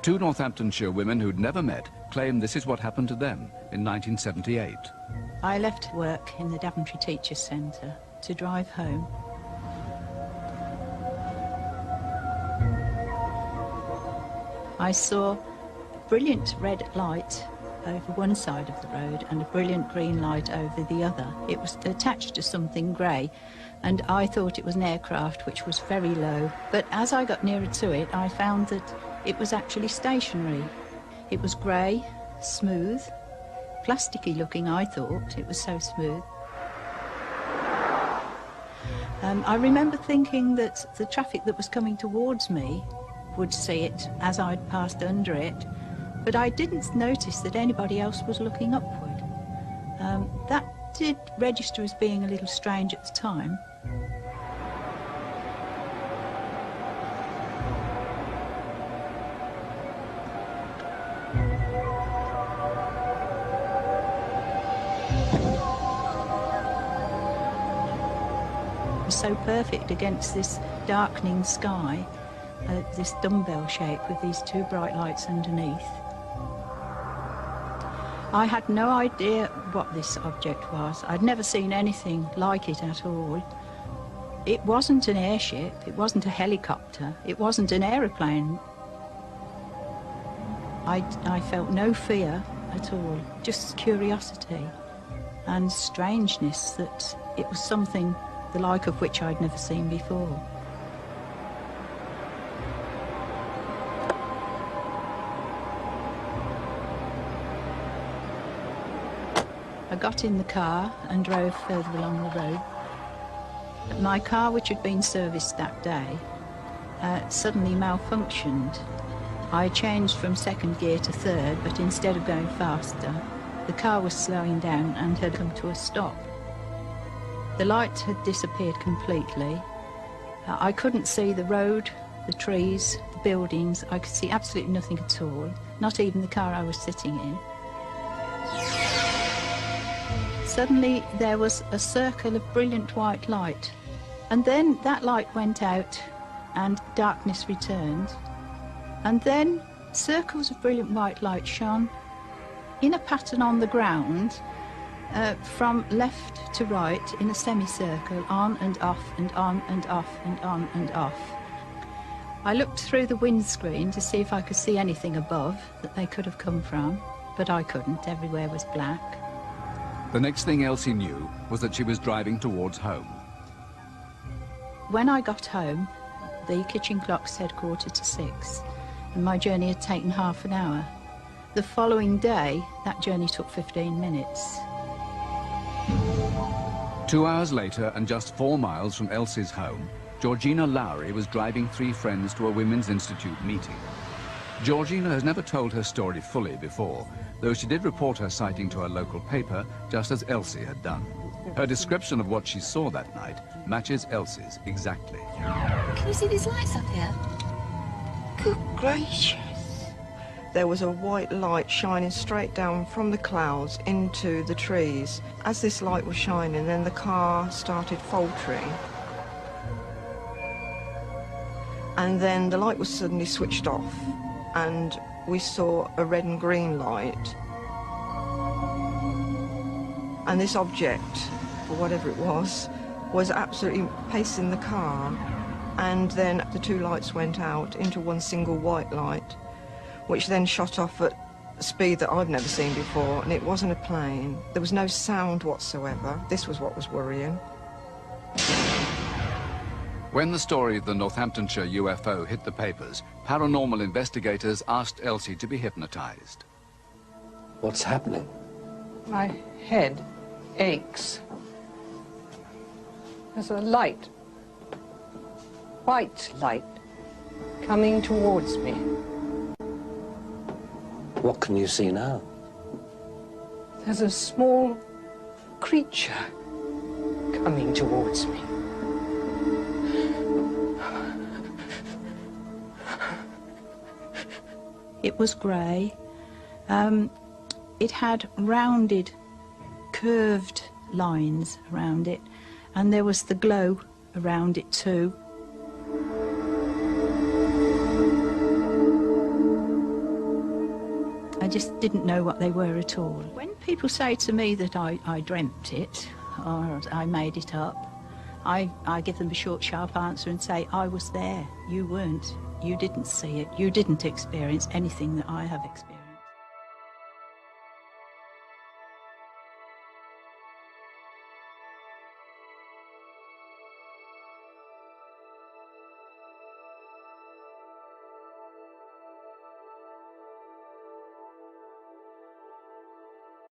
Two Northamptonshire women who'd never met claim this is what happened to them in 1978. I left work in the Daventry Teachers' Centre to drive home. I saw a brilliant red light over one side of the road and a brilliant green light over the other. It was attached to something grey, and I thought it was an aircraft which was very low. But as I got nearer to it, I found that it was actually stationary. It was grey, smooth, plasticky looking, I thought. It was so smooth. I remember thinking that the traffic that was coming towards me would see it as I'd passed under it, but I didn't notice that anybody else was looking upward. That did register as being a little strange at the time. It was so perfect against this darkening sky, this dumbbell shape with these two bright lights underneath. I had no idea what this object was. I'd never seen anything like it at all. It wasn't an airship, it wasn't a helicopter, it wasn't an aeroplane. I felt no fear at all, just curiosity and strangeness that it was something the like of which I'd never seen before. I got in the car and drove further along the road. My car, which had been serviced that day, suddenly malfunctioned. I changed from second gear to third, but instead of going faster, the car was slowing down and had come to a stop. The light had disappeared completely. I couldn't see the road, the trees, the buildings. I could see absolutely nothing at all, not even the car I was sitting in. Suddenly there was a circle of brilliant white light, and then that light went out and darkness returned, and then circles of brilliant white light shone in a pattern on the ground from left to right in a semicircle, on and off and on and off and on and off. I looked through the windscreen to see if I could see anything above that they could have come from, but I couldn't. Everywhere was black. The next thing Elsie knew was that she was driving towards home. When I got home, the kitchen clock said 6:15, and my journey had taken half an hour. The following day, that journey took 15 minutes. 2 hours later, and just 4 miles from Elsie's home, Georgina Lowry was driving 3 friends to a Women's Institute meeting. Georgina has never told her story fully before, though she did report her sighting to her local paper, just as Elsie had done. Her description of what she saw that night matches Elsie's exactly. Can you see these lights up here? Good gracious. There was a white light shining straight down from the clouds into the trees. As this light was shining, then the car started faltering. And then the light was suddenly switched off, and we saw a red and green light. And this object, or whatever it was absolutely pacing the car. And then the 2 lights went out into one single white light, which then shot off at a speed that I've never seen before, and it wasn't a plane. There was no sound whatsoever. This was what was worrying. When the story of the Northamptonshire UFO hit the papers, paranormal investigators asked Elsie to be hypnotized. What's happening? My head aches. There's a light, white light, coming towards me. What can you see now? There's a small creature coming towards me. It was grey. It had rounded, curved lines around it, and there was the glow around it too. just didn't know what they were at all. When people say to me that I dreamt it, or I made it up, I give them a short, sharp answer and say, I was there, you weren't. You didn't see it, you didn't experience anything that I have experienced.